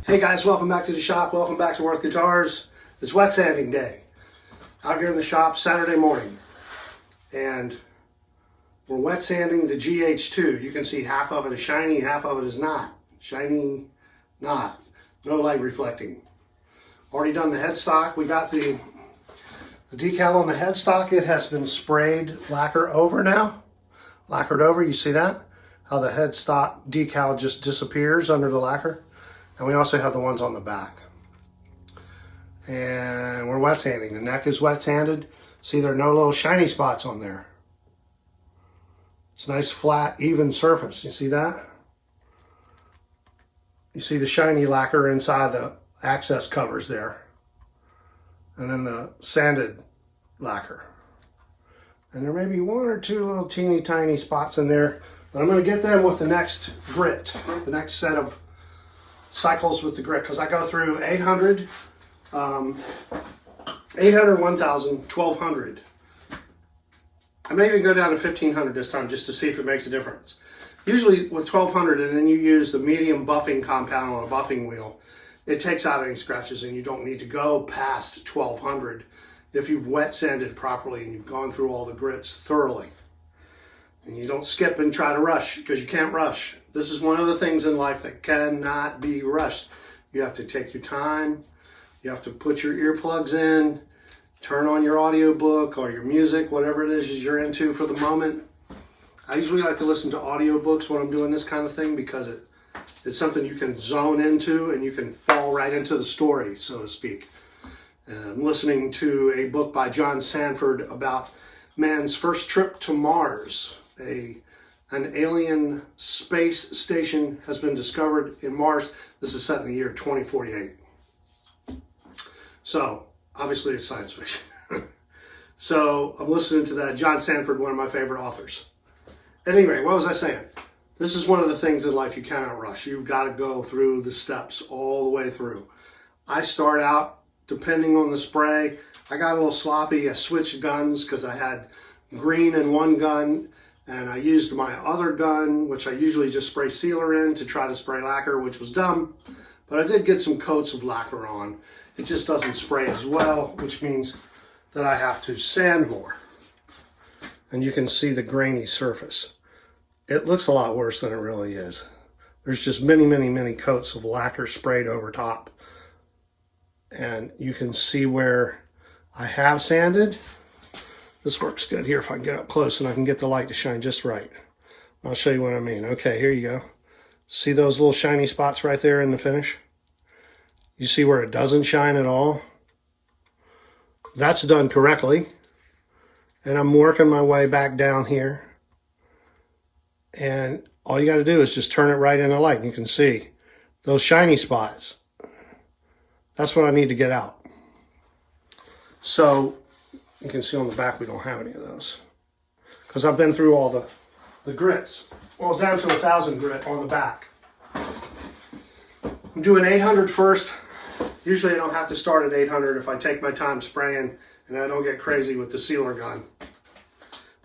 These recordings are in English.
Hey guys, welcome back to the shop. Welcome back to Worth Guitars. It's wet sanding day. Out here in the shop Saturday morning. And we're wet sanding the GH2. You can see half of it is shiny, half of it is not. Shiny, not. No light reflecting. Already done the headstock. We got the decal on the headstock. It has been sprayed lacquer over now. Lacquered over, you see that? How the headstock decal just disappears under the lacquer. And we also have the ones on the back. And we're wet sanding. The neck is wet sanded. See, there are no little shiny spots on there. It's a nice, flat, even surface. You see that? You see the shiny lacquer inside the access covers there. And then the sanded lacquer. And there may be one or two little teeny tiny spots in there. But I'm going to get them with the next grit. The next set of cycles with the grit, because I go through 800, 1000, 1200. I may even go down to 1500 this time just to see if it makes a difference. Usually with 1200 and then you use the medium buffing compound on a buffing wheel, it takes out any scratches and you don't need to go past 1200 if you've wet sanded properly and you've gone through all the grits thoroughly. And you don't skip and try to rush, because you can't rush. This is one of the things in life that cannot be rushed. You have to take your time. You have to put your earplugs in, turn on your audiobook or your music, whatever it is you're into for the moment. I usually like to listen to audiobooks when I'm doing this kind of thing, because it's something you can zone into and you can fall right into the story, so to speak. And I'm listening to a book by John Sanford about man's first trip to Mars. An alien space station has been discovered in Mars. This is set in the year 2048. So, obviously it's science fiction. So, I'm listening to that. John Sanford, one of my favorite authors. At any rate, what was I saying? This is one of the things in life you cannot rush. You've got to go through the steps all the way through. I start out, depending on the spray, I got a little sloppy. I switched guns because I had green in one gun, and I used my other gun, which I usually just spray sealer in, to try to spray lacquer, which was dumb. But I did get some coats of lacquer on. It just doesn't spray as well, which means that I have to sand more. And you can see the grainy surface. It looks a lot worse than it really is. There's just many, many, many coats of lacquer sprayed over top. And you can see where I have sanded. This works good here if I can get up close and I can get the light to shine just right. I'll show you what I mean. Okay, here you go. See those little shiny spots right there in the finish? You see where it doesn't shine at all? That's done correctly. And I'm working my way back down here. And all you got to do is just turn it right in the light. And you can see those shiny spots. That's what I need to get out. So you can see on the back we don't have any of those, because I've been through all the grits. Well, down to 1000 grit on the back. I'm doing 800 first. Usually I don't have to start at 800 if I take my time spraying and I don't get crazy with the sealer gun.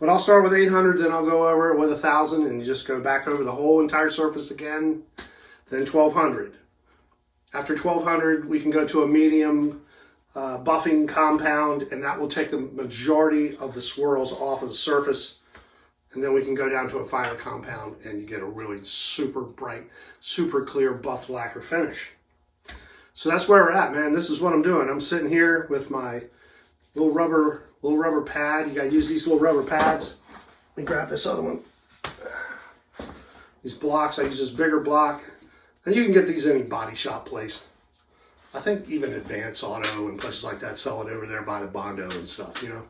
But I'll start with 800, then I'll go over it with 1000 and just go back over the whole entire surface again. Then 1200. After 1200, we can go to a medium buffing compound, and that will take the majority of the swirls off of the surface. And then we can go down to a finer compound and you get a really super bright, super clear buffed lacquer finish. So that's where we're at, man. This is what I'm doing. I'm sitting here with my little rubber pad. You gotta use these little rubber pads. Let me grab this other one. These blocks, I use this bigger block. And you can get these any body shop place. I think even Advance Auto and places like that sell it over there by the Bondo and stuff, you know.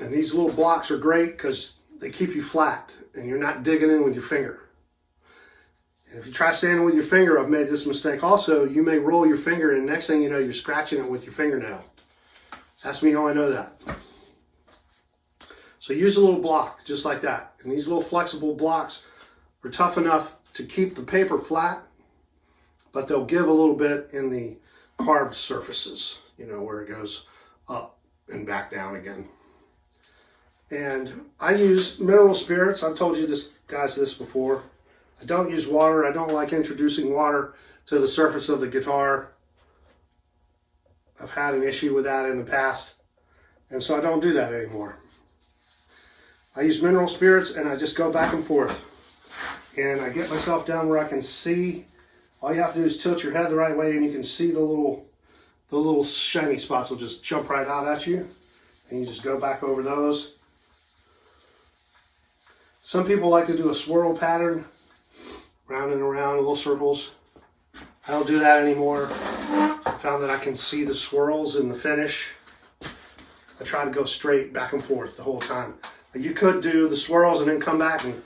And these little blocks are great because they keep you flat and you're not digging in with your finger. And if you try sanding with your finger, I've made this mistake also, you may roll your finger and the next thing you know, you're scratching it with your fingernail. Ask me how I know that. So use a little block just like that. And these little flexible blocks are tough enough to keep the paper flat, but they'll give a little bit in the carved surfaces, you know, where it goes up and back down again. And I use mineral spirits. I've told you this, guys, this before. I don't use water. I don't like introducing water to the surface of the guitar. I've had an issue with that in the past, and so I don't do that anymore. I use mineral spirits, and I just go back and forth. And I get myself down where I can see. All you have to do is tilt your head the right way, and you can see the little shiny spots will just jump right out at you. And you just go back over those. Some people like to do a swirl pattern, round and around, little circles. I don't do that anymore. I found that I can see the swirls in the finish. I try to go straight back and forth the whole time. You could do the swirls and then come back, and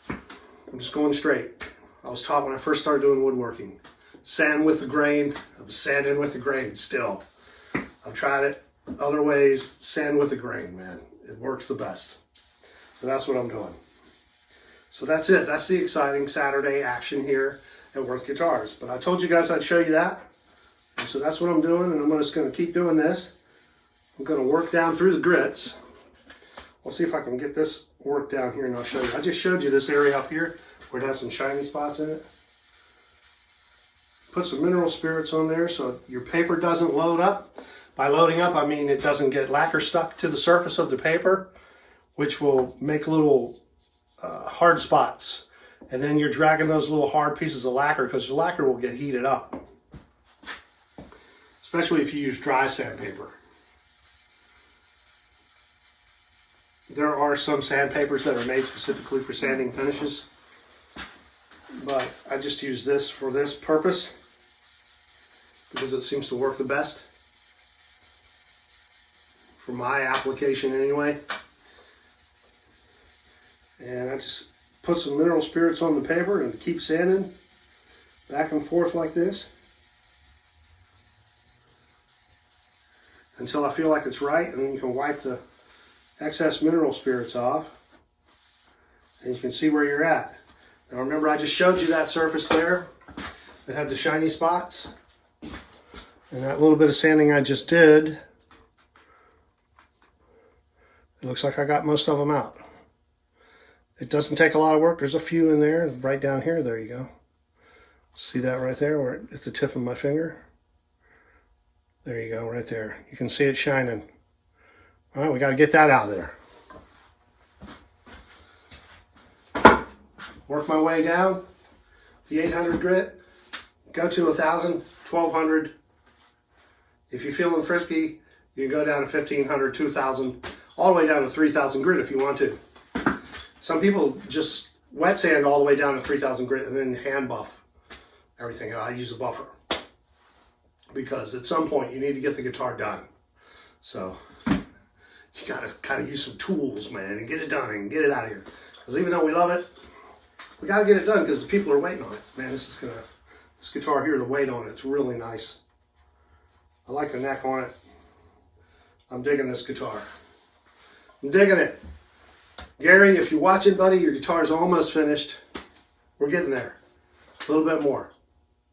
I'm just going straight. I was taught when I first started doing woodworking. Sand with the grain. I'm sanding with the grain still. I've tried it other ways. Sand with the grain, man. It works the best. So that's what I'm doing. So that's it. That's the exciting Saturday action here at Worth Guitars. But I told you guys I'd show you that. And so that's what I'm doing, and I'm just going to keep doing this. I'm going to work down through the grits. We'll see if I can get this work down here, and I'll show you. I just showed you this area up here where it has some shiny spots in it. Put some mineral spirits on there so your paper doesn't load up. By loading up, I mean it doesn't get lacquer stuck to the surface of the paper, which will make little hard spots. And then you're dragging those little hard pieces of lacquer, because the lacquer will get heated up, especially if you use dry sandpaper. There are some sandpapers that are made specifically for sanding finishes, but I just use this for this purpose because it seems to work the best for my application anyway. And I just put some mineral spirits on the paper and keep sanding back and forth like this until I feel like it's right, and then you can wipe the excess mineral spirits off and you can see where you're at. Now remember, I just showed you that surface there that had the shiny spots, and that little bit of sanding I just did, it looks like I got most of them out. It doesn't take a lot of work. There's a few in there right down here. There you go. See that right there where it's the tip of my finger? There you go, right there. You can see it shining. All right, we got to get that out of there. Work my way down the 800 grit, go to 1,000, 1,200. If you're feeling frisky, you can go down to 1,500, 2,000, all the way down to 3,000 grit if you want to. Some people just wet sand all the way down to 3,000 grit and then hand buff everything. I use a buffer because at some point you need to get the guitar done. So you gotta kind of use some tools, man, and get it done and get it out of here. Because even though we love it, we gotta get it done because the people are waiting on it. Man, this guitar here, the weight on it's really nice. I like the neck on it. I'm digging this guitar. I'm digging it. Gary, if you're watching, buddy, your guitar's almost finished. We're getting there. A little bit more.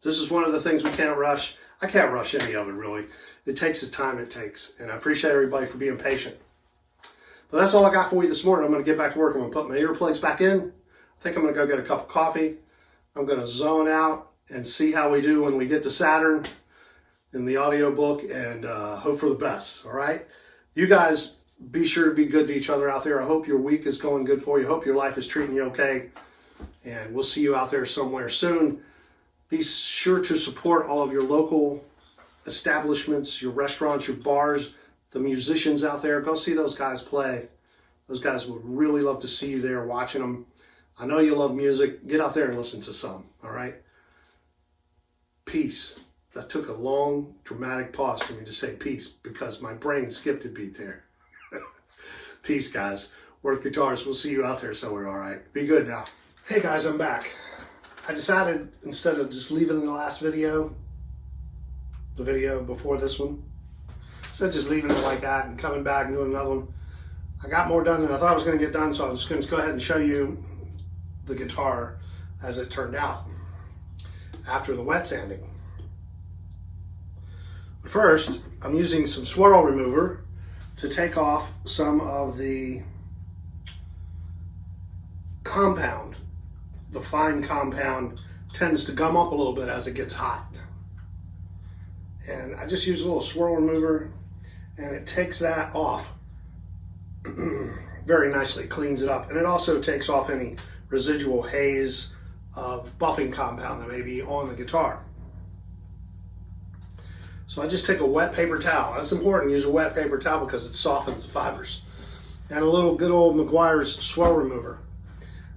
This is one of the things we can't rush. I can't rush any of it, really. It takes the time it takes. And I appreciate everybody for being patient. But that's all I got for you this morning. I'm going to get back to work. I'm going to put my earplugs back in. I think I'm going to go get a cup of coffee. I'm going to zone out and see how we do when we get to Saturn in the audiobook, and hope for the best, all right? You guys be sure to be good to each other out there. I hope your week is going good for you. I hope your life is treating you okay. And we'll see you out there somewhere soon. Be sure to support all of your local establishments, your restaurants, your bars, the musicians out there. Go see those guys play. Those guys would really love to see you there watching them. I know you love music. Get out there and listen to some, all right? Peace. That took a long, dramatic pause for me to say peace because my brain skipped a beat there. Peace, guys. Worth Guitars. We'll see you out there somewhere, all right? Be good now. Hey, guys, I'm back. I decided, instead of just leaving the last video, the video before this one, instead of just leaving it like that and coming back and doing another one, I got more done than I thought I was going to get done, so I was going to go ahead and show you the guitar as it turned out after the wet sanding. But first, I'm using some Swirl Remover to take off some of the compound. the fine compound tends to gum up a little bit as it gets hot. And I just use a little swirl remover, and it takes that off very nicely, cleans it up. And it also takes off any residual haze of buffing compound that may be on the guitar. So I just take a wet paper towel. That's important, use a wet paper towel because it softens the fibers. And a little good old McGuire's Swirl Remover.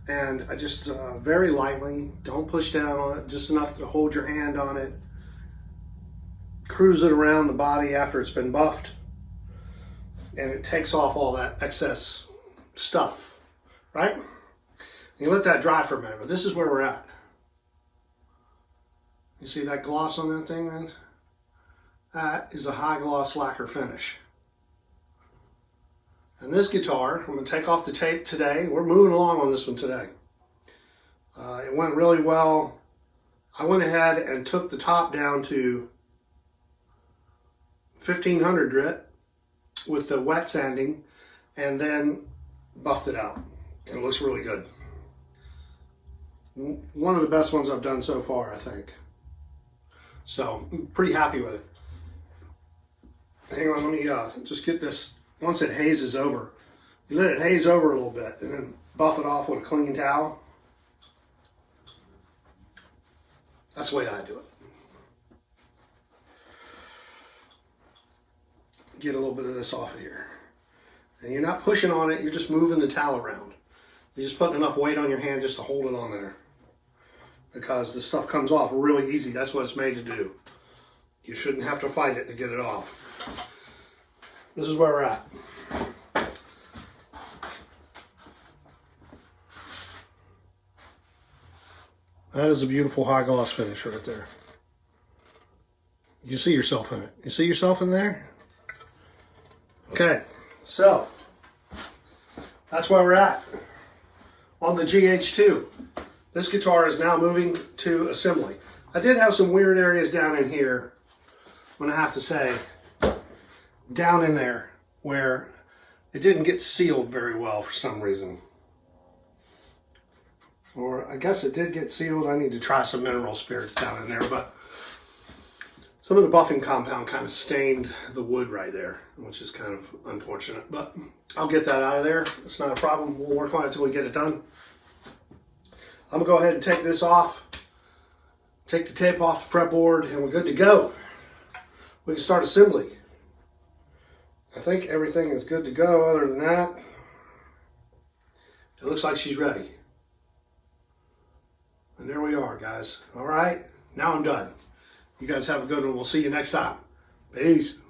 And I just very lightly, don't push down on it, just enough to hold your hand on it. Cruise it around the body after it's been buffed. And it takes off all that excess stuff, right? You let that dry for a minute, but this is where we're at. You see that gloss on that thing, man? That is a high gloss lacquer finish. And this guitar, I'm going to take off the tape today. We're moving along on this one today. It went really well. I went ahead and took the top down to 1500 grit with the wet sanding and then buffed it out. It looks really good. One of the best ones I've done so far, I think. So, I'm pretty happy with it. Hang on, let me just get this. Once it hazes over, you let it haze over a little bit and then buff it off with a clean towel. That's the way I do it. Get a little bit of this off of here. And you're not pushing on it, you're just moving the towel around. You're just putting enough weight on your hand just to hold it on there. Because this stuff comes off really easy. That's what it's made to do. You shouldn't have to fight it to get it off. This is where we're at. That is a beautiful high gloss finish right there. You see yourself in it. You see yourself in there? Okay, so that's where we're at on the GH2. This guitar is now moving to assembly. I did have some weird areas down in here, I'm gonna have to say, down in there where it didn't get sealed very well for some reason. Or I guess it did get sealed. I need to try some mineral spirits down in there, but some of the buffing compound kind of stained the wood right there, which is kind of unfortunate, but I'll get that out of there. It's not a problem. We'll work on it till we get it done. I'm gonna go ahead and take this off, take the tape off the fretboard, and we're good to go. We can start assembly. I think everything is good to go. Other than that, it looks like she's ready. And there we are, guys. All right, now I'm done. You guys have a good one. We'll see you next time. Peace.